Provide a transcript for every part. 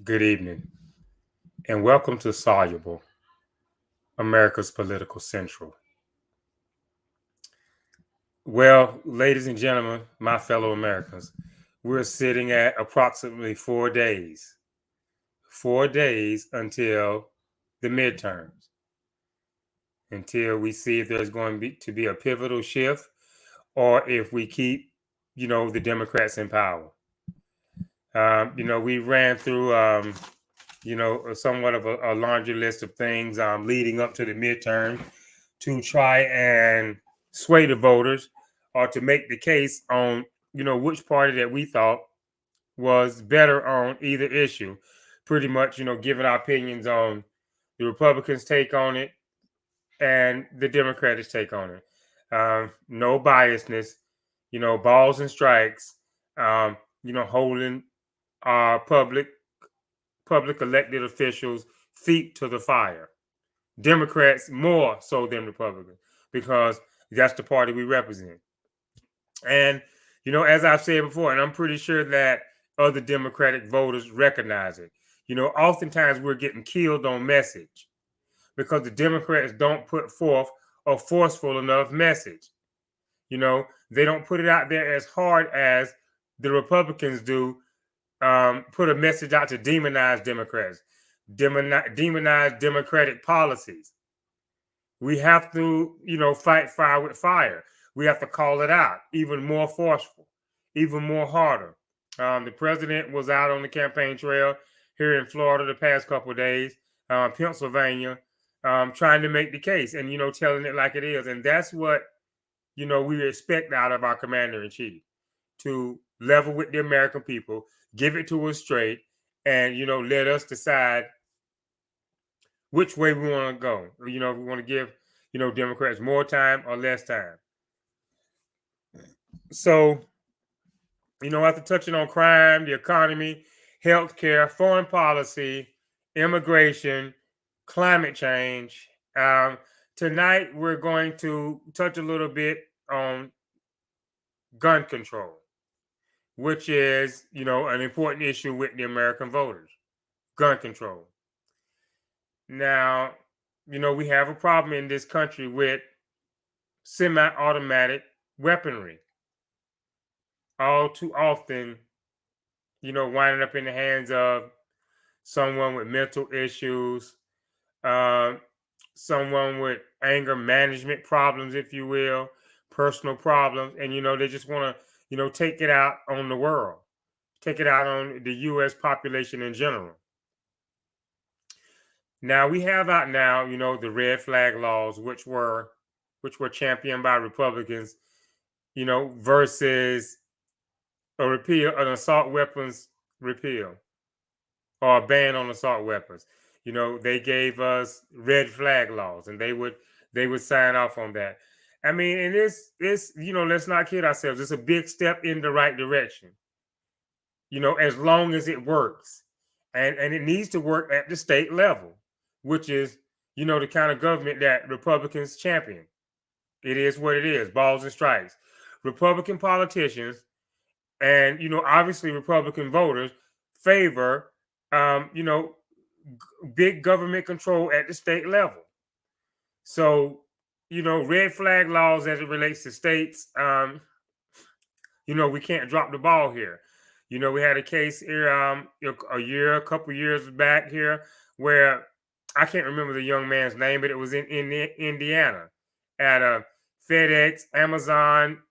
Good evening, and welcome to Soluble, America's Political Central. Well, ladies and gentlemen, my fellow Americans, we're sitting at approximately 4 days until the midterms, until we see if there's going to be a pivotal shift or if we keep, the Democrats in power. We ran through, somewhat of a laundry list of things leading up to the midterm to try and sway the voters or to make the case on, which party that we thought was better on either issue. Pretty much, giving our opinions on the Republicans' take on it and the Democrats' take on it. No biasness, balls and strikes, holding our public elected officials' feet to the fire. Democrats more so than Republicans because that's the party we represent. And, as I've said before, and I'm pretty sure that other Democratic voters recognize it, oftentimes we're getting killed on message because the Democrats don't put forth a forceful enough message. They don't put it out there as hard as the Republicans do, put a message out to demonize Democrats, demonize Democratic policies. We have to, fight fire with fire. We have to call it out even more forceful, even more harder. The president was out on the campaign trail here in Florida the past couple of days, Pennsylvania, trying to make the case and, telling it like it is. And that's what, we expect out of our commander in chief, to level with the American people, give it to us straight, and, let us decide which way we want to go. If we want to give, Democrats more time or less time. So, after touching on crime, the economy, healthcare, foreign policy, immigration, climate change, tonight we're going to touch a little bit on gun control, which is, an important issue with the American voters. Gun control. Now, we have a problem in this country with semi-automatic weaponry. All too often, winding up in the hands of someone with mental issues, someone with anger management problems, if you will, personal problems, and they just want to, take it out on the world, take it out on the U.S. population in general. Now we have out now, the red flag laws, which were championed by Republicans, versus a repeal, an assault weapons repeal, or a ban on assault weapons. They gave us red flag laws, and they would sign off on that. I mean, and this, let's not kid ourselves. It's a big step in the right direction. As long as it works, and it needs to work at the state level, which is, the kind of government that Republicans champion. It is what it is, balls and strikes. Republican politicians and, obviously Republican voters favor, big government control at the state level. So, red flag laws as it relates to states, we can't drop the ball here. We had a case here a couple years back here where I can't remember the young man's name, but it was in Indiana at a FedEx, Amazon,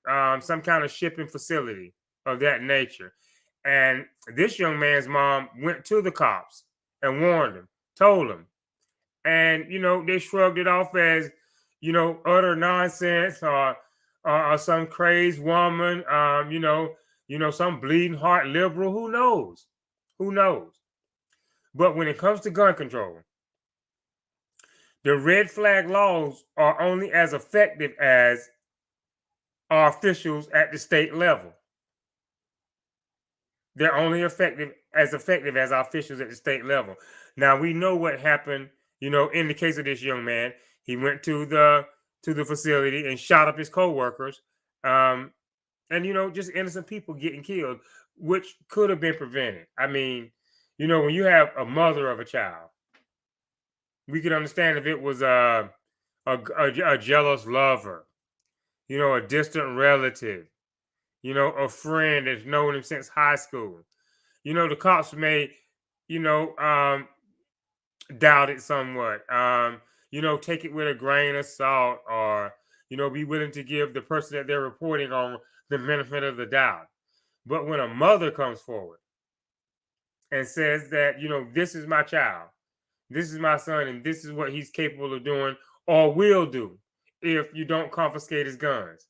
some kind of shipping facility of that nature. And this young man's mom went to the cops and warned him, told him. And, they shrugged it off as, utter nonsense or some crazed woman, some bleeding heart liberal. Who knows? Who knows? But when it comes to gun control, the red flag laws are only as effective as our officials at the state level. They're only effective as our officials at the state level. Now we know what happened, in the case of this young man. He went to the facility and shot up his co-workers. And just innocent people getting killed, which could have been prevented. I mean, You know, when you have a mother of a child, we could understand if it was a jealous lover, you know, a distant relative, you know, a friend that's known him since high school. You know, the cops may, you know, doubt it somewhat. You know, take it with a grain of salt, or you know, be willing to give the person that they're reporting on the benefit of the doubt. But when a mother comes forward and says that, you know, this is my child, this is my son, and this is what he's capable of doing or will do if you don't confiscate his guns,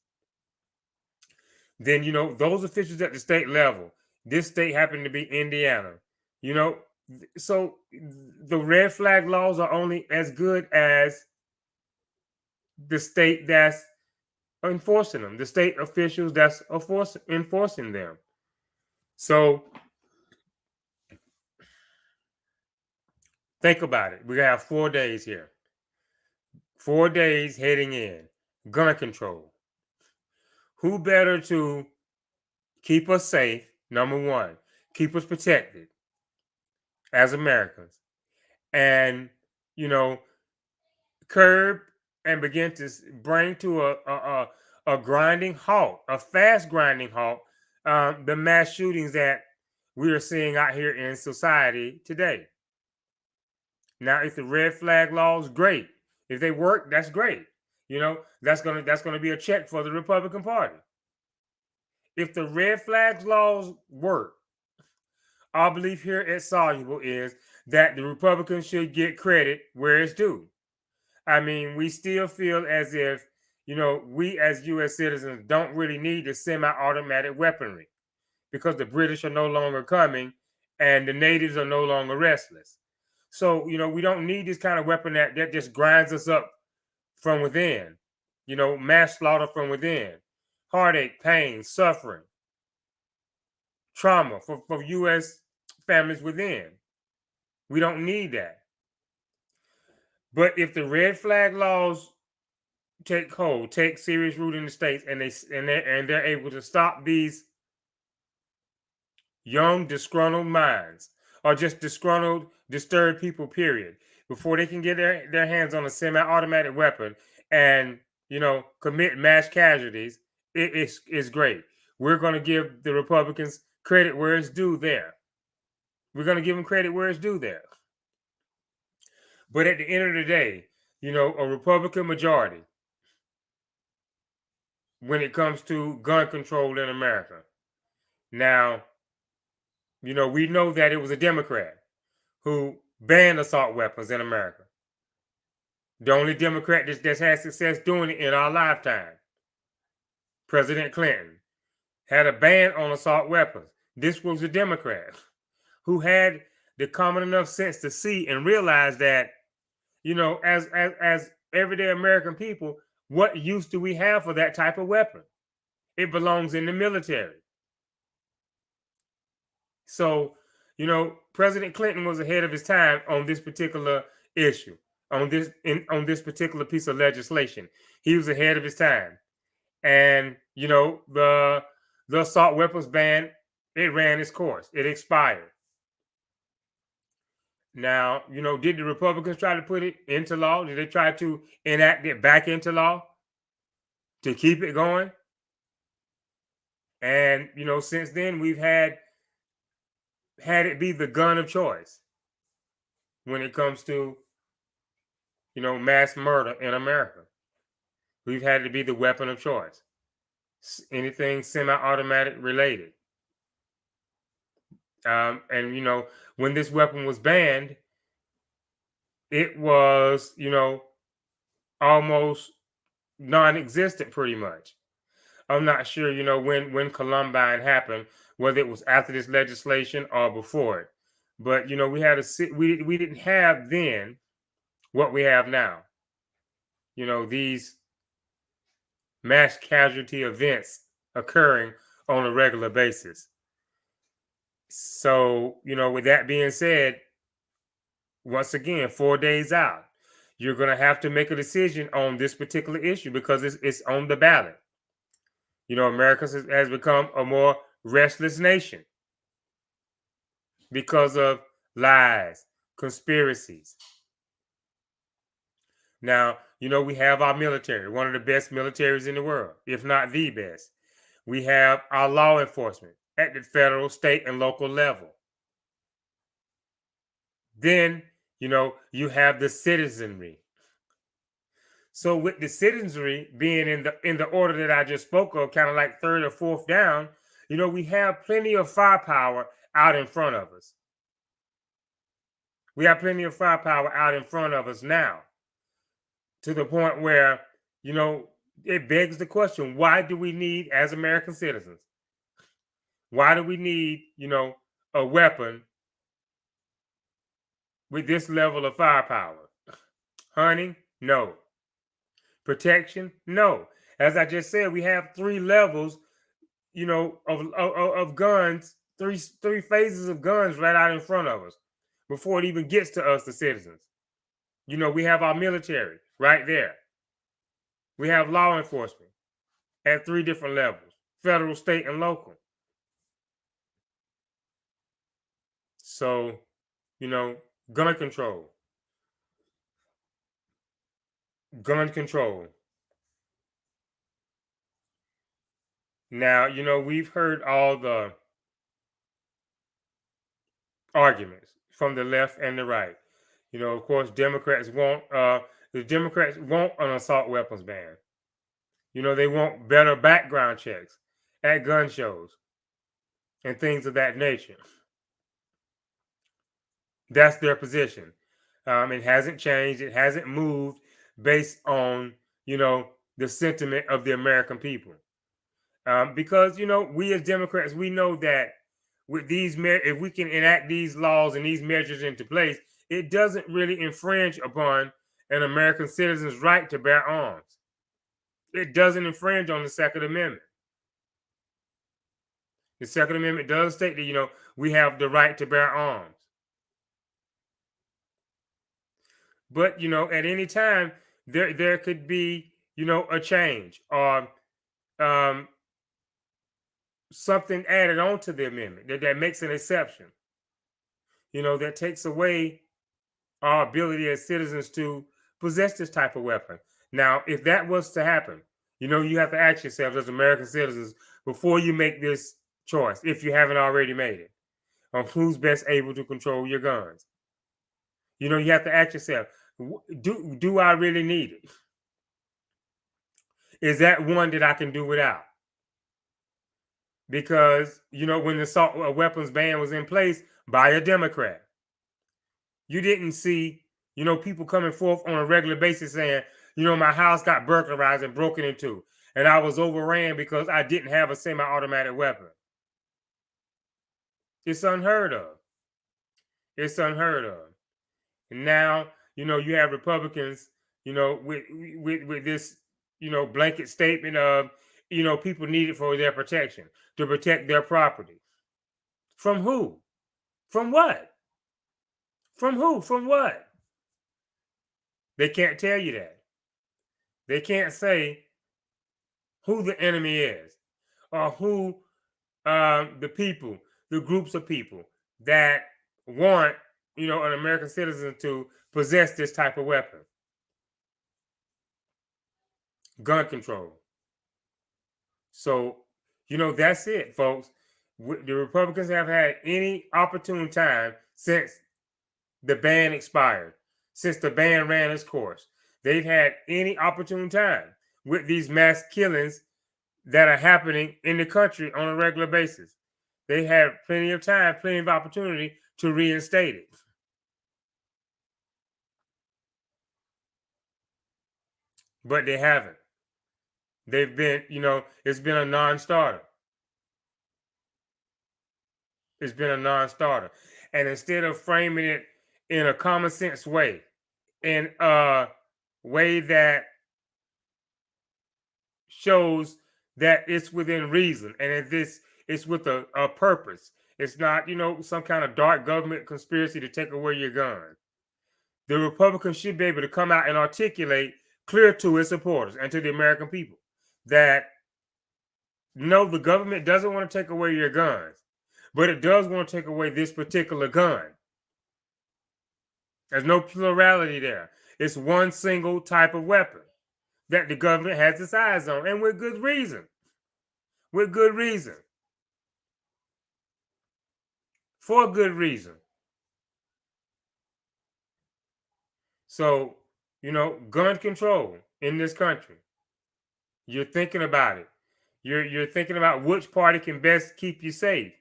then, you know, those officials at the state level, this state happened to be Indiana, you know, so the red flag laws are only as good as the state that's enforcing them, the state officials that's enforcing them. So think about it. We have 4 days here. 4 days heading in. Gun control. Who better to keep us safe? Number one, keep us protected as Americans, and you know, curb and begin to bring to a grinding halt, a fast grinding halt, the mass shootings that we are seeing out here in society today. Now, if the red flag laws, great. If they work, that's great. You know, that's gonna be a check for the Republican Party. If the red flags laws work, our belief here at Soluble is that the Republicans should get credit where it's due. I mean, we still feel as if, you know, we as U.S. citizens don't really need the semi-automatic weaponry because the British are no longer coming and the natives are no longer restless. So, you know, we don't need this kind of weapon that just grinds us up from within, you know, mass slaughter from within, heartache, pain, suffering, trauma for U.S. families within. We don't need that. But if the red flag laws take hold, take serious root in the states, and they're able to stop these young disgruntled minds, or just disgruntled, disturbed people, period, before they can get their hands on a semi-automatic weapon and, you know, commit mass casualties, it's great. We're going to give the Republicans credit where it's due there. We're going to give them credit where it's due there. But at the end of the day, you know, a Republican majority when it comes to gun control in America. Now, you know, we know that it was a Democrat who banned assault weapons in America. The only Democrat that's had success doing it in our lifetime. President Clinton had a ban on assault weapons. This was a Democrat who had the common enough sense to see and realize that, you know, as everyday American people, what use do we have for that type of weapon? It belongs in the military. So, you know, President Clinton was ahead of his time on this particular issue, on this particular piece of legislation. He was ahead of his time. And, you know, the assault weapons ban, it ran its course. It expired. Now, you know, did the Republicans try to put it into law? Did they try to enact it back into law to keep it going? And, you know, since then we've had it be the gun of choice when it comes to, you know, mass murder in America. We've had to be the weapon of choice. Anything semi-automatic related. And, you know, when this weapon was banned, it was, you know, almost non-existent pretty much. I'm not sure, you know, when Columbine happened, whether it was after this legislation or before it. But, you know, we didn't have then what we have now. You know, these mass casualty events occurring on a regular basis. So, you know, with that being said, once again, 4 days out, you're going to have to make a decision on this particular issue because it's on the ballot. You know, America has become a more restless nation because of lies, conspiracies. Now, we have our military, one of the best militaries in the world, if not the best. We have our law enforcement at the federal, state, and local level. Then, you have the citizenry. So with the citizenry being in the order that I just spoke of, kind of like third or fourth down, we have plenty of firepower out in front of us. We have plenty of firepower out in front of us now, to the point where, it begs the question, why do we need, as American citizens, why do we need, a weapon with this level of firepower? Hunting? No. Protection? No. As I just said, we have three levels, of guns, three phases of guns right out in front of us before it even gets to us, the citizens. We have our military right there. We have law enforcement at three different levels: federal, state, and local. So, gun control. Gun control. Now, we've heard all the arguments from the left and the right. Of course, the Democrats want an assault weapons ban. They want better background checks at gun shows and things of that nature. That's their position. It hasn't changed. It hasn't moved based on, the sentiment of the American people. Because, we as Democrats, we know that with if we can enact these laws and these measures into place, it doesn't really infringe upon an American citizen's right to bear arms. It doesn't infringe on the Second Amendment. The Second Amendment does state that, we have the right to bear arms. But, at any time, there could be, a change or something added on to the amendment that makes an exception, that takes away our ability as citizens to possess this type of weapon. Now, if that was to happen, you have to ask yourself as American citizens before you make this choice, if you haven't already made it, on who's best able to control your guns. You have to ask yourself, do I really need it? Is that one that I can do without? Because, when the assault weapons ban was in place by a Democrat, you didn't see, people coming forth on a regular basis saying, my house got burglarized and broken into, and I was overran because I didn't have a semi-automatic weapon. It's unheard of. It's unheard of. And now, you have Republicans, with this, blanket statement of, people need it for their protection, to protect their property. From who? From what? From who? From what? They can't tell you that. They can't say who the enemy is or who the people, the groups of people that want, an American citizen to possess this type of weapon. Gun control. So, that's it, folks. The Republicans have had any opportune time since the ban expired, since the ban ran its course. They've had any opportune time with these mass killings that are happening in the country on a regular basis. They had plenty of time, plenty of opportunity to reinstate it. But they haven't. They've been, it's been a non-starter. It's been a non-starter. And instead of framing it in a common sense way, in a way that shows that it's within reason and that it's with a purpose. It's not, some kind of dark government conspiracy to take away your gun. The Republicans should be able to come out and articulate clear to its supporters and to the American people that no, the government doesn't want to take away your guns, but it does want to take away this particular gun. There's no plurality there. It's one single type of weapon that the government has its eyes on, and with good reason. With good reason. For good reason. So, gun control in this country. You're thinking about it. You're thinking about which party can best keep you safe.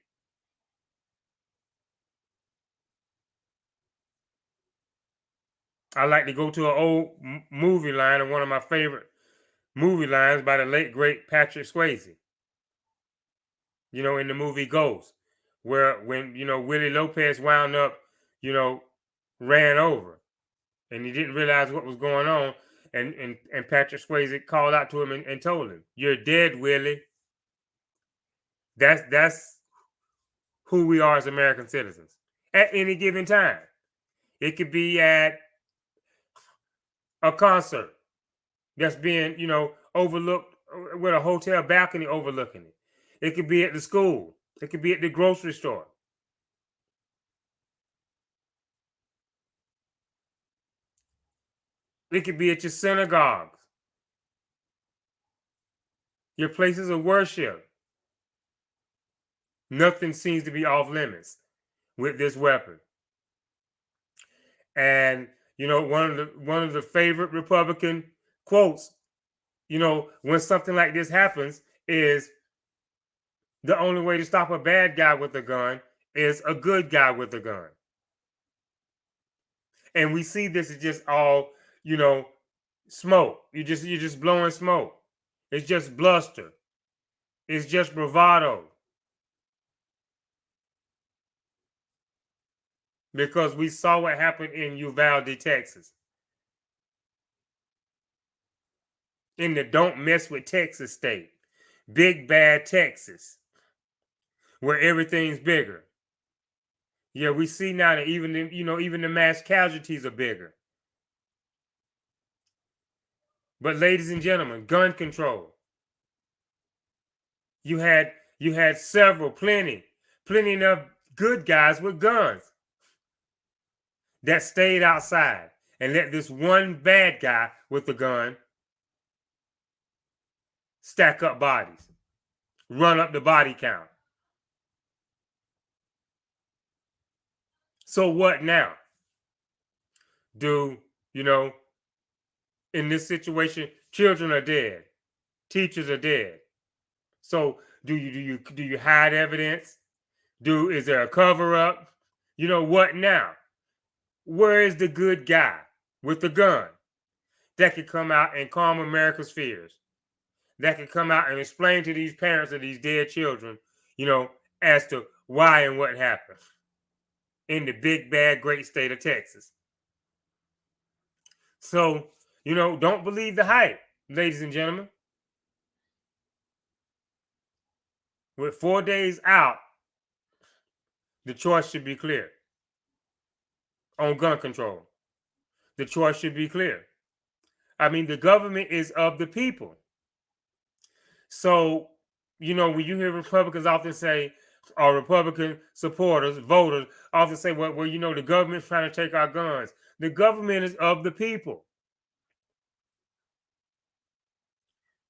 I like to go to an old movie line, and one of my favorite movie lines by the late great Patrick Swayze. In the movie Ghost, where when Willie Lopez wound up, ran over, and he didn't realize what was going on, and Patrick Swayze called out to him and told him, "You're dead, Willie." That's who we are as American citizens at any given time. It could be at a concert that's being, overlooked with a hotel balcony overlooking it. It could be at the school. It could be at the grocery store. It could be at your synagogues, your places of worship. Nothing seems to be off limits with this weapon. And one of the favorite Republican quotes, when something like this happens, is the only way to stop a bad guy with a gun is a good guy with a gun. And we see this is just all, smoke. You're just blowing smoke. It's just bluster. It's just bravado. Because we saw what happened in Uvalde, Texas. In the Don't Mess with Texas state. Big bad Texas. Where everything's bigger. Yeah, we see now that even the mass casualties are bigger. But ladies and gentlemen, gun control. You had plenty of good guys with guns that stayed outside and let this one bad guy with the gun stack up bodies, run up the body count. So what now? In this situation, children are dead, teachers are dead. So do you hide evidence? Is there a cover up? What now? Where is the good guy with the gun that could come out and calm America's fears? That could come out and explain to these parents of these dead children, as to why and what happened in the big bad great state of Texas. So, don't believe the hype, ladies and gentlemen. With 4 days out, the choice should be clear on gun control. The choice should be clear. I mean, the government is of the people. So, when you hear Republicans often say, or Republican supporters, voters often say, well, the government's trying to take our guns. The government is of the people.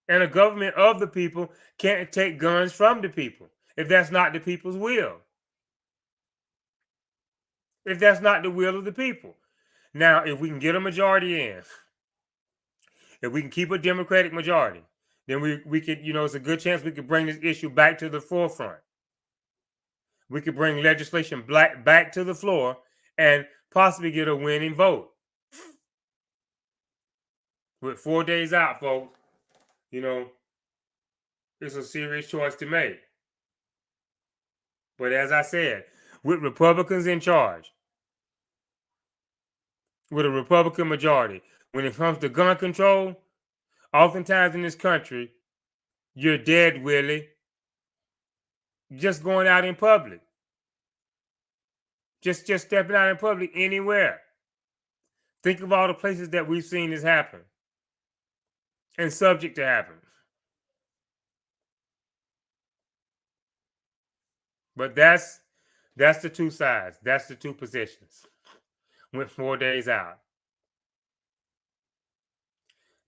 And a government of the people can't take guns from the people if that's not the people's will. If that's not the will of the people. Now, if we can get a majority in, if we can keep a Democratic majority, then we could, it's a good chance we could bring this issue back to the forefront. We could bring legislation back to the floor and possibly get a winning vote. With 4 days out, folks, it's a serious choice to make. But as I said, with Republicans in charge, with a Republican majority, when it comes to gun control, oftentimes in this country, you're dead, Willie. Just going out in public. Just stepping out in public anywhere. Think of all the places that we've seen this happen and subject to happen. But that's the two sides. That's the two positions. went 4 days out.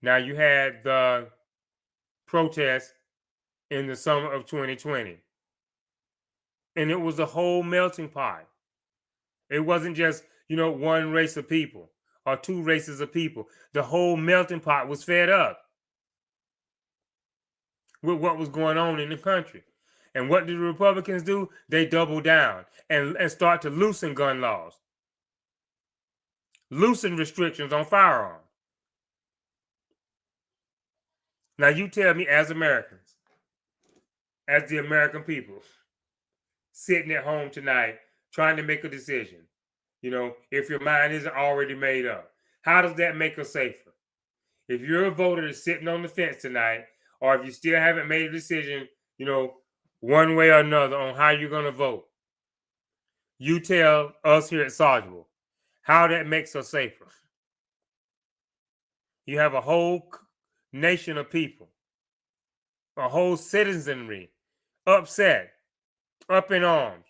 Now you had the protest in the summer of 2020, and it was a whole melting pot. It wasn't just, one race of people or two races of people. The whole melting pot was fed up with what was going on in the country. And what did the Republicans do? They double down and start to loosen gun laws, loosen restrictions on firearms. Now you tell me, as Americans, as the American people, sitting at home tonight trying to make a decision, if your mind isn't already made up, how does that make us safer? If you're a voter that's sitting on the fence tonight, or if you still haven't made a decision, one way or another on how you're going to vote, you tell us here at Sargeville how that makes us safer. You have a whole nation of people, a whole citizenry upset, up in arms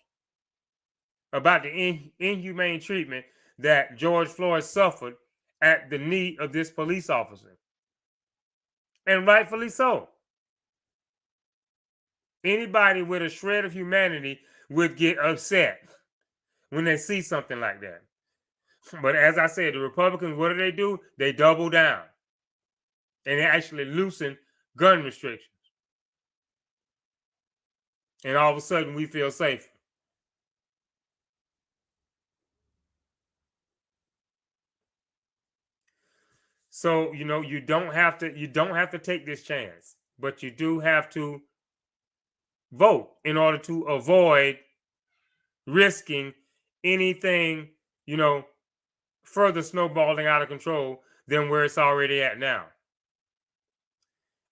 about the inhumane treatment that George Floyd suffered at the knee of this police officer. And rightfully so. Anybody with a shred of humanity would get upset when they see something like that. But as I said, the Republicans, what do? They double down. And they actually loosen gun restrictions. And all of a sudden, we feel safer. So, you don't have to take this chance, but you do have to vote in order to avoid risking anything, further snowballing out of control than where it's already at now.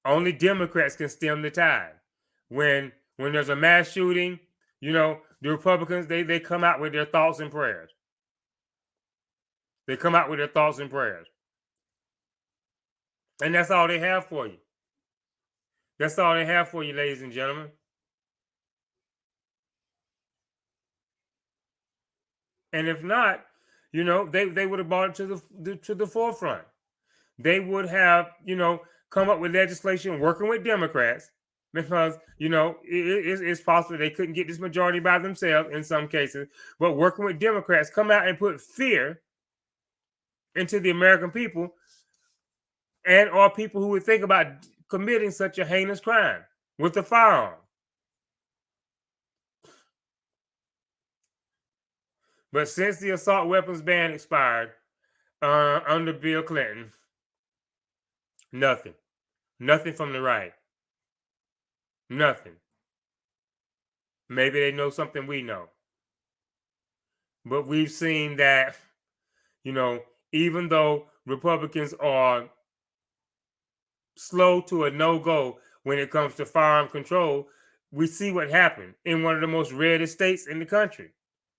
Only Democrats can stem the tide. When there's a mass shooting, the Republicans, they come out with their thoughts and prayers. They come out with their thoughts and prayers. And that's all they have for you. That's all they have for you, ladies and gentlemen. And if not, they would have brought it to the forefront. They would have, come up with legislation working with Democrats because, it's possible they couldn't get this majority by themselves in some cases, but working with Democrats, come out and put fear into the American people and or people who would think about committing such a heinous crime with a firearm. But since the assault weapons ban expired under Bill Clinton, nothing from the right. Nothing. Maybe they know something we know. But we've seen that, even though Republicans are slow to a no-go when it comes to firearm control, we see what happened in one of the most reddest states in the country,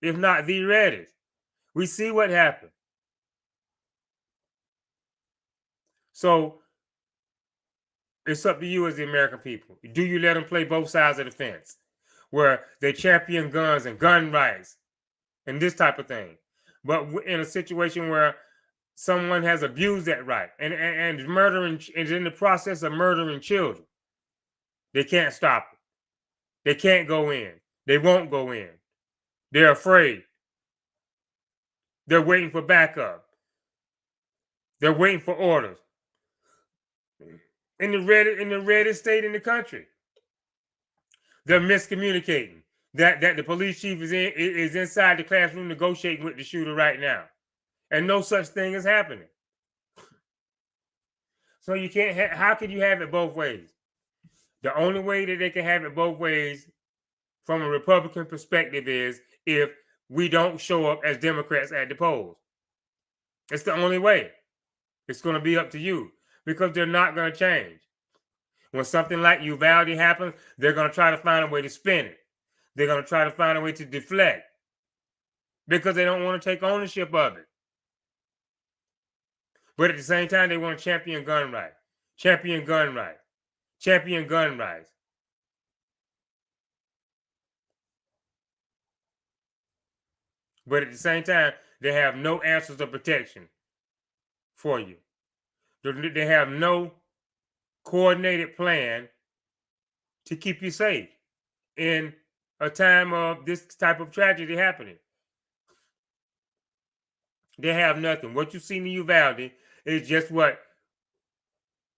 if not the reddest. We see what happened. So it's up to you as the American people. Do you let them play both sides of the fence, where they champion guns and gun rights and this type of thing, but in a situation where someone has abused that right and murdering, is in the process of murdering children, they can't stop it. They can't go in. They won't go in. They're afraid. They're waiting for backup. They're waiting for orders. In the reddest state in the country, they're miscommunicating. That the police chief is inside the classroom negotiating with the shooter right now, and no such thing is happening. So you can't. How can you have it both ways? The only way that they can have it both ways, from a Republican perspective, is if we don't show up as Democrats at the polls. It's the only way. It's going to be up to you, because they're not going to change. When something like Uvalde happens, they're going to try to find a way to spin it. They're going to try to find a way to deflect, because they don't want to take ownership of it. But at the same time, they want to champion gun rights, champion gun rights, champion gun rights. But at the same time, They have no answers of protection for you. They have no coordinated plan to keep you safe in a time of this type of tragedy happening. They have nothing. What you see in Uvalde is just what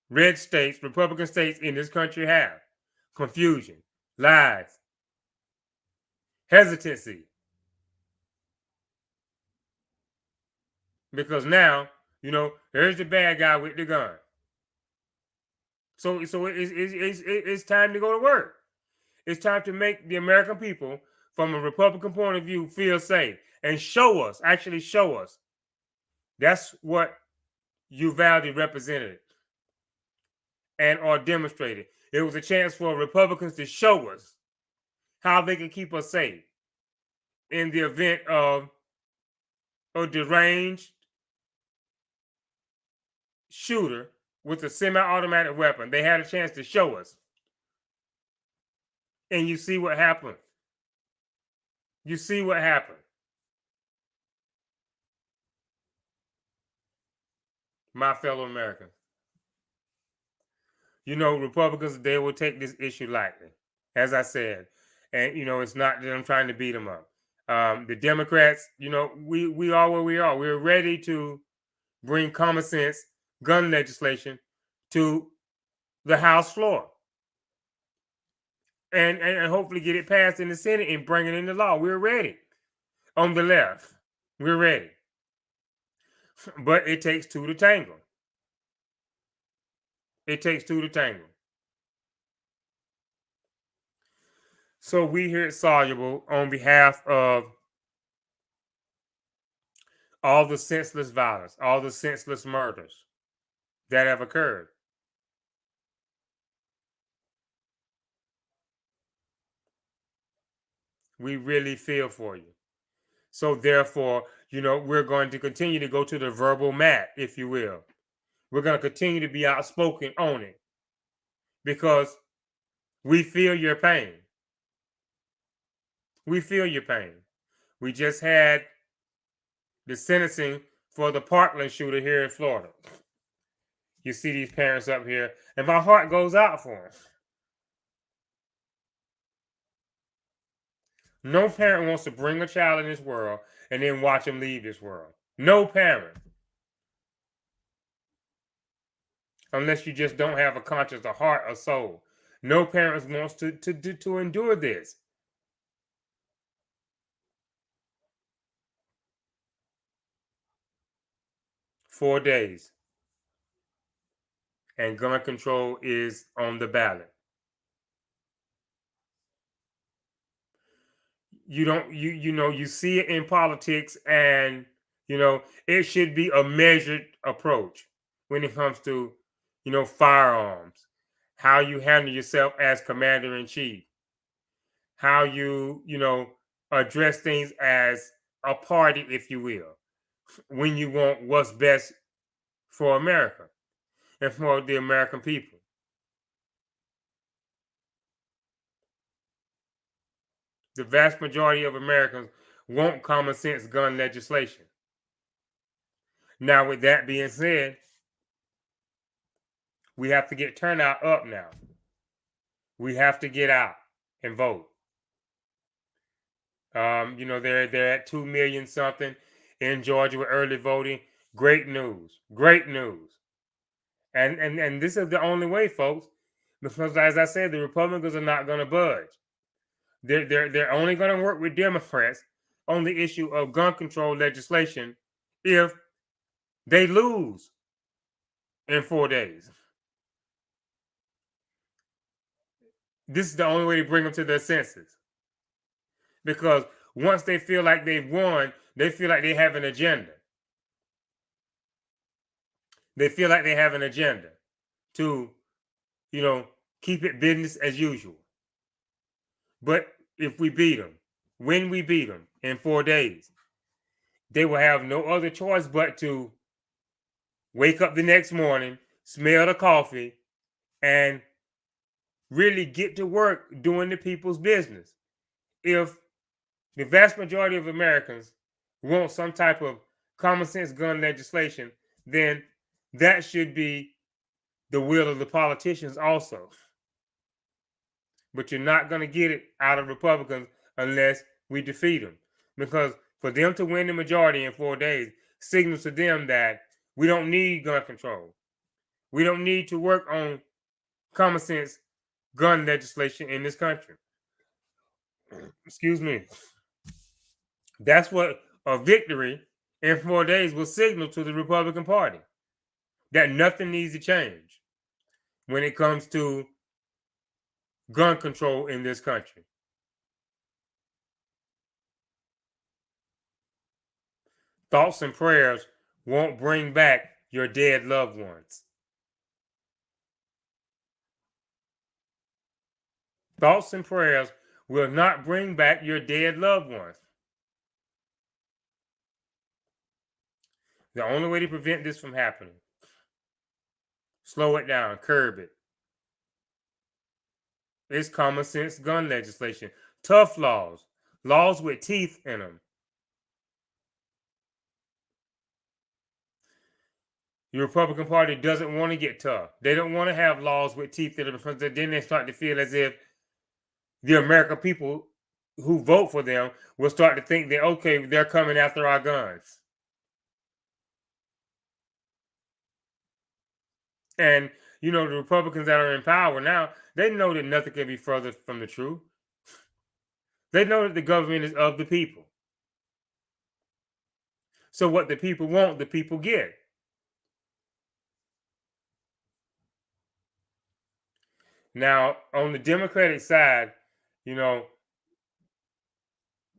red states, Republican states in this country have: confusion, lies, hesitancy. Because now, there's the bad guy with the gun. So it's time to go to work. It's time to make the American people, from a Republican point of view, feel safe and actually show us. That's what Uvalde represented and or demonstrated. It was a chance for Republicans to show us how they can keep us safe in the event of a deranged shooter with a semi-automatic weapon. They had a chance to show us. And you see what happened. You see what happened. My fellow Americans. Republicans, they will take this issue lightly, as I said. And, it's not that I'm trying to beat them up. The Democrats, we are where we are. We're ready to bring common sense gun legislation to the House floor. And hopefully get it passed in the Senate and bring it into law. We're ready. On the left, we're ready. But it takes two to tango. It takes two to tango. So we here at Soluble, on behalf of all the senseless violence, all the senseless murders that have occurred, we really feel for you. So therefore, we're going to continue to go to the verbal mat, if you will. We're going to continue to be outspoken on it because we feel your pain. We feel your pain. We just had the sentencing for the Parkland shooter here in Florida. You see these parents up here, and my heart goes out for them. No parent wants to bring a child in this world and then watch them leave this world. No parent. Unless you just don't have a conscience, a heart, or soul. No parent wants to endure this. "4 days. And gun control is on the ballot. You see it in politics, and it should be a measured approach when it comes to firearms, how you handle yourself as commander-in-chief, how you address things as a party, if you will, when you want what's best for America and for the American people. The vast majority of Americans want common sense gun legislation. Now, with that being said, we have to get turnout up now. We have to get out and vote. They're at 2 million something in Georgia with early voting. Great news. Great news. And this is the only way, folks, because as I said, the Republicans are not going to budge. They're only going to work with Democrats on the issue of gun control legislation if they lose in 4 days. This is the only way to bring them to their senses. Because once they feel like they've won, they feel like they have an agenda. They feel like they have an agenda to, keep it business as usual. But if we beat them, when we beat them in 4 days, they will have no other choice but to wake up the next morning, smell the coffee, and really get to work doing the people's business. If the vast majority of Americans want some type of common sense gun legislation, then that should be the will of the politicians also. But you're not going to get it out of Republicans unless we defeat them. Because for them to win the majority in 4 days signals to them that we don't need gun control. We don't need to work on common sense gun legislation in this country. Excuse me. That's what a victory in 4 days will signal to the Republican Party, that nothing needs to change when it comes to gun control in this country. Thoughts and prayers won't bring back your dead loved ones. Thoughts and prayers will not bring back your dead loved ones. The only way to prevent this from happening, slow it down, curb it, is common sense gun legislation. Tough laws, laws with teeth in them. The Republican Party doesn't want to get tough. They don't want to have laws with teeth in them, because then they start to feel as if the American people who vote for them will start to think that, okay, they're coming after our guns. And, the Republicans that are in power now, they know that nothing can be further from the truth. They know that the government is of the people. So what the people want, the people get. Now, on the Democratic side,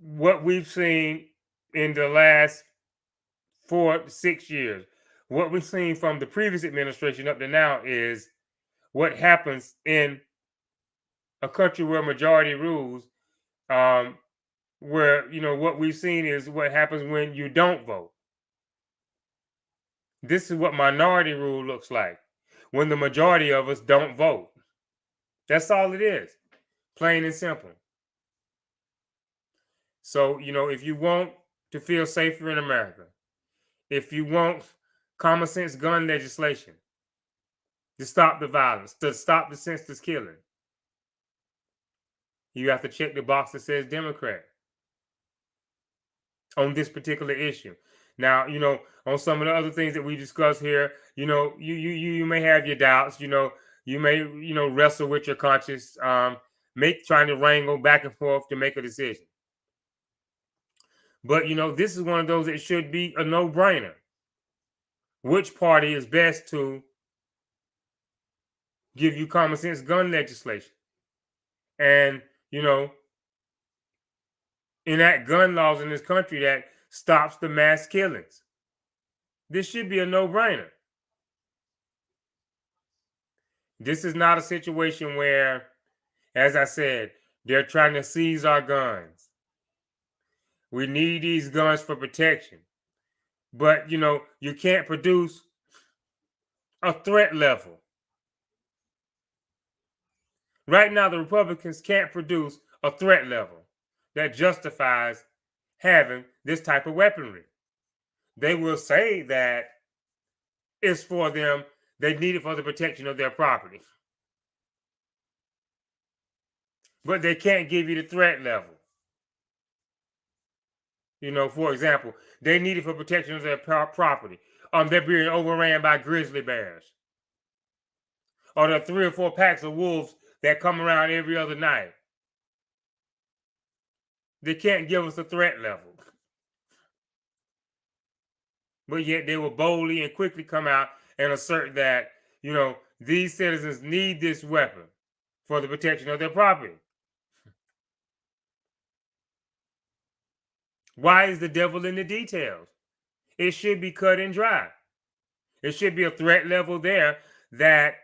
what we've seen in the last 4 to 6 years, what we've seen from the previous administration up to now is what happens in a country where majority rules, where, what we've seen is what happens when you don't vote. This is what minority rule looks like when the majority of us don't vote. That's all it is, plain and simple. So, if you want to feel safer in America, if you want common sense gun legislation to stop the violence, to stop the senseless killing, you have to check the box that says Democrat on this particular issue. Now, on some of the other things that we discuss here, you may have your doubts, you may, wrestle with your conscience, trying to wrangle back and forth to make a decision. But, this is one of those that should be a no-brainer. Which party is best to give you common sense gun legislation and, enact gun laws in this country that stops the mass killings? This should be a no-brainer. This is not a situation where, as I said, they're trying to seize our guns. We need these guns for protection. But, you can't produce a threat level. Right now, the Republicans can't produce a threat level that justifies having this type of weaponry. They will say that it's for them, they need it for the protection of their property. But they can't give you the threat level. For example, they need it for protection of their property. They're being overran by grizzly bears. Or there are 3 or 4 packs of wolves that come around every other night. They can't give us a threat level. But yet they will boldly and quickly come out and assert that, these citizens need this weapon for the protection of their property. Why is the devil in the details? It should be cut and dry. It should be a threat level there that,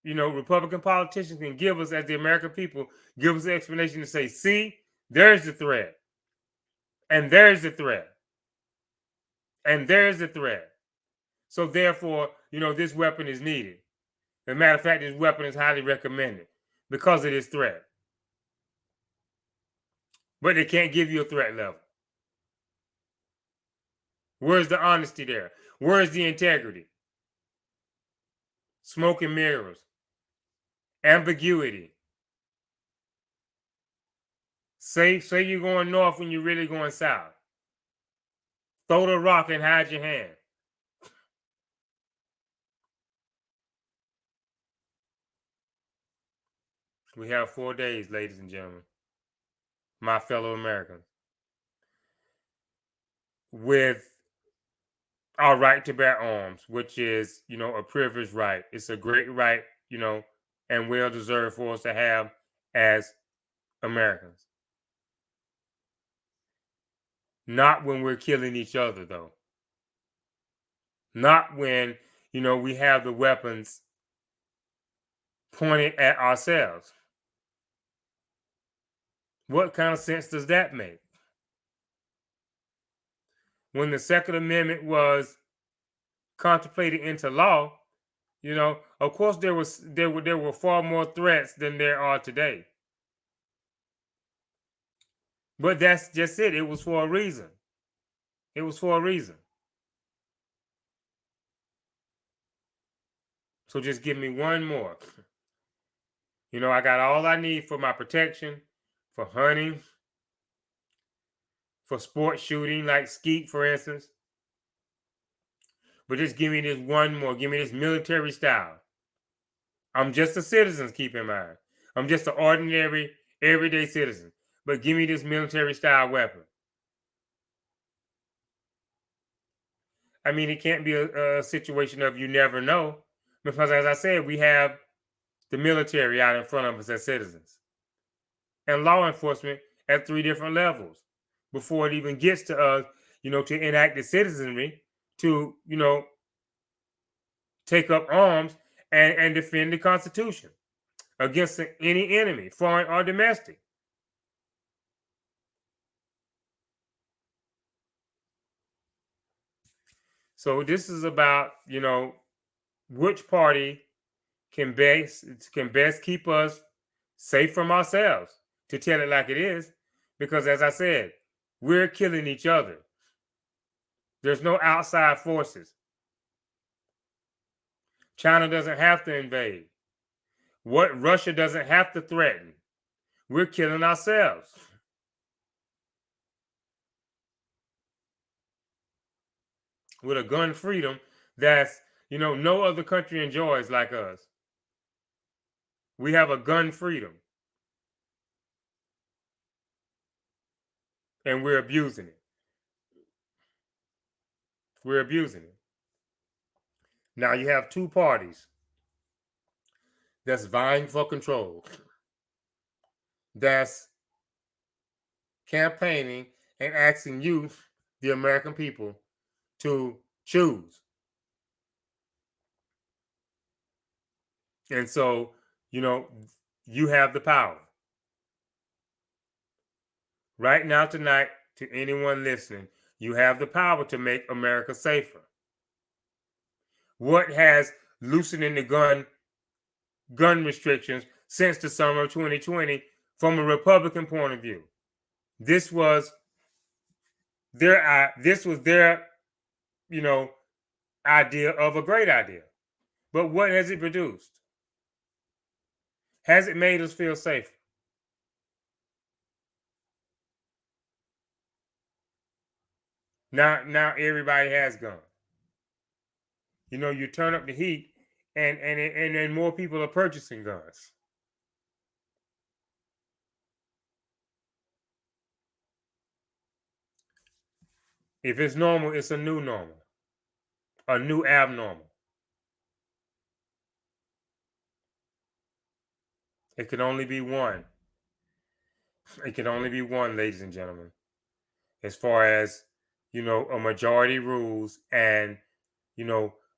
Republican politicians can give us, as the American people, give us an explanation to say, see, there's the threat. And there's the threat. And there's the threat. So therefore, this weapon is needed. As a matter of fact, this weapon is highly recommended because of this threat. But they can't give you a threat level. Where's the honesty there? Where's the integrity? Smoke and mirrors, ambiguity. Say you're going north when you're really going south. Throw the rock and hide your hand. We have 4 days, ladies and gentlemen, my fellow Americans, with our right to bear arms, which is, a privileged right. It's a great right, and well deserved for us to have as Americans. Not when we're killing each other, though. Not when, we have the weapons pointed at ourselves. What kind of sense does that make? When the Second Amendment was contemplated into law, of course there were far more threats than there are today. But that's just it. It was for a reason. It was for a reason. So just give me one more. I got all I need for my protection, for hunting, for sport shooting, like skeet, for instance. But just give me this one more. Give me this military style. I'm just a citizen, keep in mind. I'm just an ordinary, everyday citizen. But give me this military style weapon. I mean, it can't be a situation of you never know. Because as I said, we have the military out in front of us as citizens. And law enforcement at 3 different levels before it even gets to us, to enact the citizenry to, take up arms and defend the Constitution against any enemy, foreign or domestic. So this is about, which party can best keep us safe from ourselves, to tell it like it is. Because as I said, we're killing each other. There's no outside forces. China doesn't have to invade. Russia doesn't have to threaten. We're killing ourselves. With a gun freedom that's, no other country enjoys like us. We have a gun freedom. And we're abusing it. We're abusing it. Now you have 2 parties that's vying for control, that's campaigning and asking you, the American people, to choose. And so, you have the power. Right now, tonight, to anyone listening, you have the power to make America safer. What has loosening the gun restrictions since the summer of 2020 from a Republican point of view? This was their idea of a great idea. But what has it produced? Has it made us feel safer? Now everybody has guns. You turn up the heat, and then more people are purchasing guns. If it's normal, it's a new normal, a new abnormal. It can only be one. It can only be one, ladies and gentlemen. As far as, a majority rules and,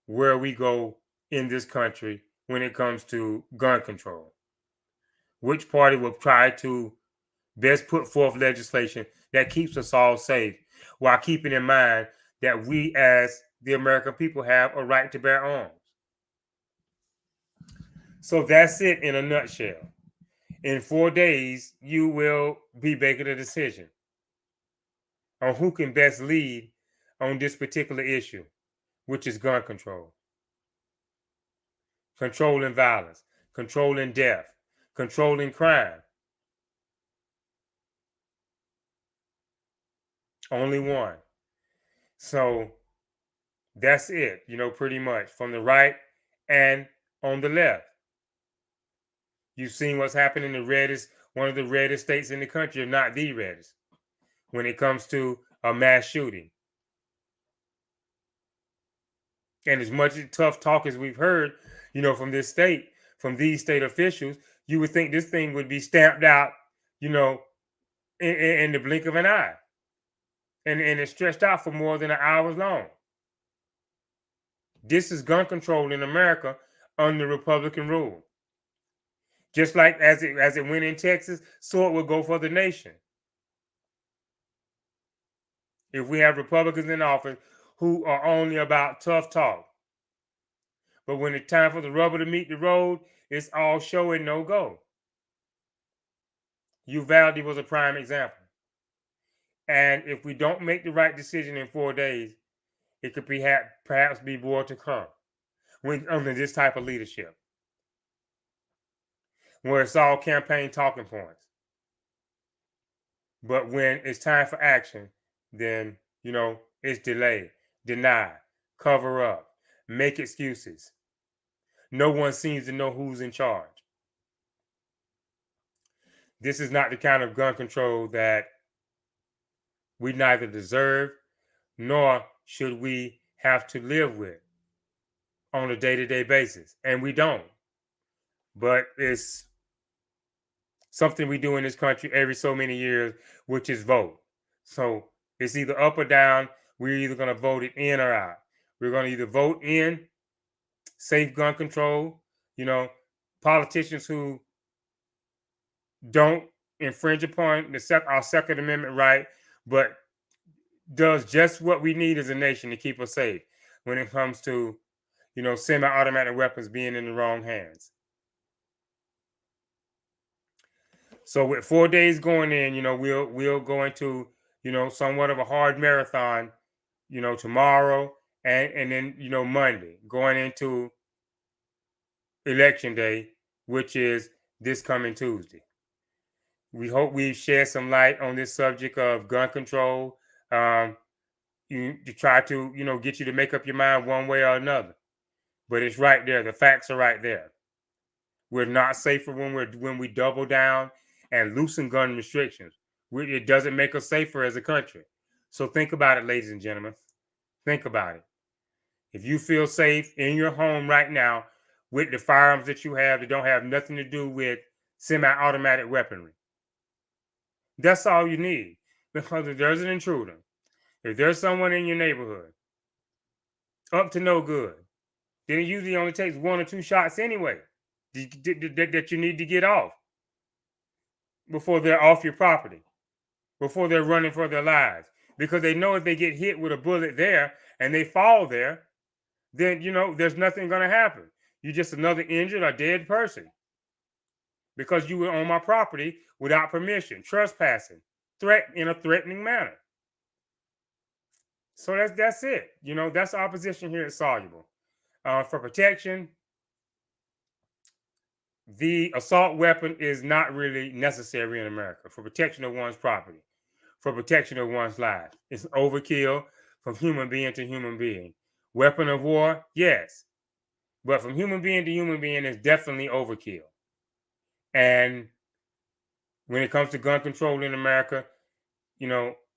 where we go in this country when it comes to gun control. Which party will try to best put forth legislation that keeps us all safe, while keeping in mind that we as the American people have a right to bear arms. So that's it in a nutshell. In 4 days, you will be making a decision on who can best lead on this particular issue, which is gun control, controlling violence, controlling death, controlling crime. Only one. So that's it, pretty much from the right and on the left. You've seen what's happening in the reddest, one of the reddest states in the country, if not the reddest, when it comes to a mass shooting. And as much tough talk as we've heard, from this state, from these state officials, you would think this thing would be stamped out, in the blink of an eye. And it's stretched out for more than an hour long. This is gun control in America under Republican rule. Just like as it went in Texas, so it will go for the nation. If we have Republicans in office who are only about tough talk, but when it's time for the rubber to meet the road, it's all show and no go. Uvalde was a prime example. And if we don't make the right decision in 4 days, it could perhaps be more to come under this type of leadership, where it's all campaign talking points. But when it's time for action, then, it's delayed, denied, cover up, make excuses. No one seems to know who's in charge. This is not the kind of gun control that we neither deserve nor should we have to live with on a day-to-day basis. And we don't. But it's something we do in this country every so many years, which is vote. So it's either up or down. We're either going to vote it in or out. We're going to either vote in safe gun control, politicians who don't infringe upon our Second Amendment right, but does just what we need as a nation to keep us safe when it comes to, semi-automatic weapons being in the wrong hands. So with 4 days going in, we'll go into, somewhat of a hard marathon, tomorrow and then, Monday, going into Election Day, which is this coming Tuesday. We hope we've shed some light on this subject of gun control, to try to, get you to make up your mind one way or another. But it's right there. The facts are right there. We're not safer when we double down and loosen gun restrictions. It doesn't make us safer as a country. So think about it, ladies and gentlemen. Think about it. If you feel safe in your home right now with the firearms that you have that don't have nothing to do with semi-automatic weaponry, that's all you need. Because if there's an intruder, if there's someone in your neighborhood up to no good, then it usually only takes 1 or 2 shots anyway that you need to get off before they're off your property, before they're running for their lives. Because they know if they get hit with a bullet there and they fall there, then, there's nothing going to happen. You're just another injured or dead person because you were on my property without permission, trespassing, in a threatening manner. So that's it. That's our position here at Soluble. For protection, the assault weapon is not really necessary in America for protection of one's property, for protection of one's life. It's overkill from human being to human being. Weapon of war, yes. But from human being to human being is definitely overkill. And when it comes to gun control in America,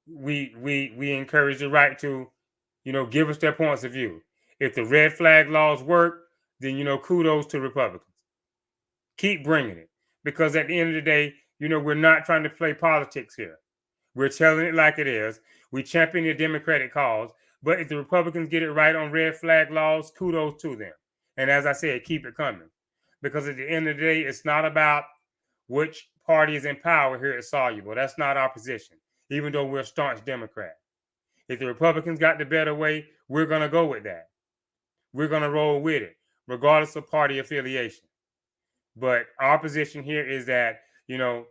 we encourage the right to, give us their points of view. If the red flag laws work, then, kudos to Republicans. Keep bringing it. Because at the end of the day, we're not trying to play politics here. We're telling it like it is. We champion the Democratic cause. But if the Republicans get it right on red flag laws, kudos to them. And as I said, keep it coming. Because at the end of the day, it's not about which party is in power here at Soluble. That's not our position, even though we're a staunch Democrat. If the Republicans got the better way, we're going to go with that. We're going to roll with it, regardless of party affiliation. But our position here is that, they're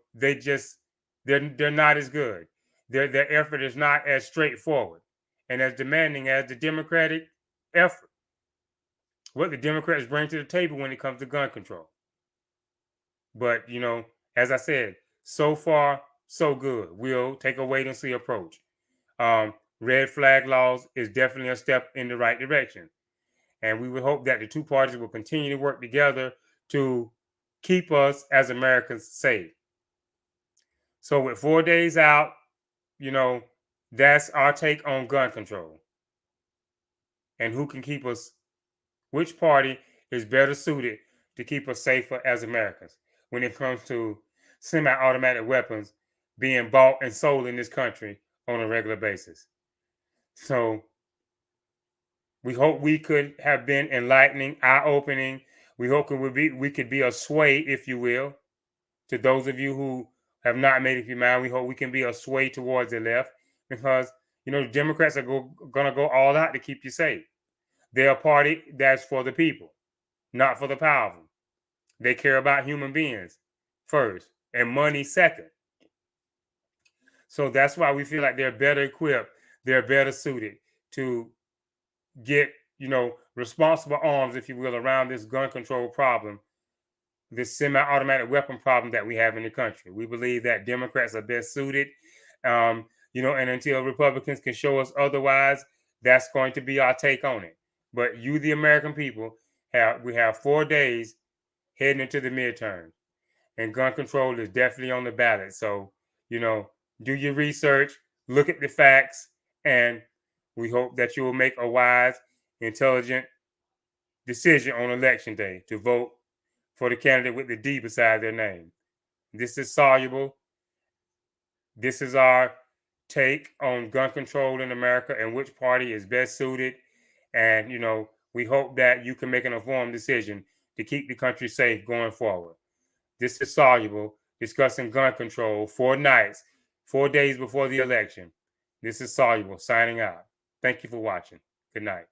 not as good. Their effort is not as straightforward and as demanding as the Democratic effort, what the Democrats bring to the table when it comes to gun control. But, as I said, so far, so good. We'll take a wait and see approach. Red flag laws is definitely a step in the right direction. And we would hope that the two parties will continue to work together to keep us as Americans safe. So with 4 days out, that's our take on gun control. And who can keep us, which party is better suited to keep us safer as Americans when it comes to semi-automatic weapons being bought and sold in this country on a regular basis. So we hope we could have been enlightening, eye-opening. We hope we could be a sway, if you will, to those of you who have not made up your mind. We hope we can be a sway towards the left because, the Democrats are going to go all out to keep you safe. They're a party that's for the people, not for the powerful. They care about human beings first and money second. So that's why we feel like they're better equipped, they're better suited to get, responsible arms, if you will, around this gun control problem, this semi-automatic weapon problem that we have in the country. We believe that Democrats are best suited, and until Republicans can show us otherwise, that's going to be our take on it. But you, the American people, we have 4 days heading into the midterm, and gun control is definitely on the ballot. So, do your research, look at the facts, and we hope that you will make a wise, intelligent decision on election day to vote for the candidate with the D beside their name. This is Soluble. This is our take on gun control in America and which party is best suited. And, we hope that you can make an informed decision to keep the country safe going forward. This is Soluble, discussing gun control 4 nights, 4 days before the election. This is Soluble, signing out. Thank you for watching. Good night.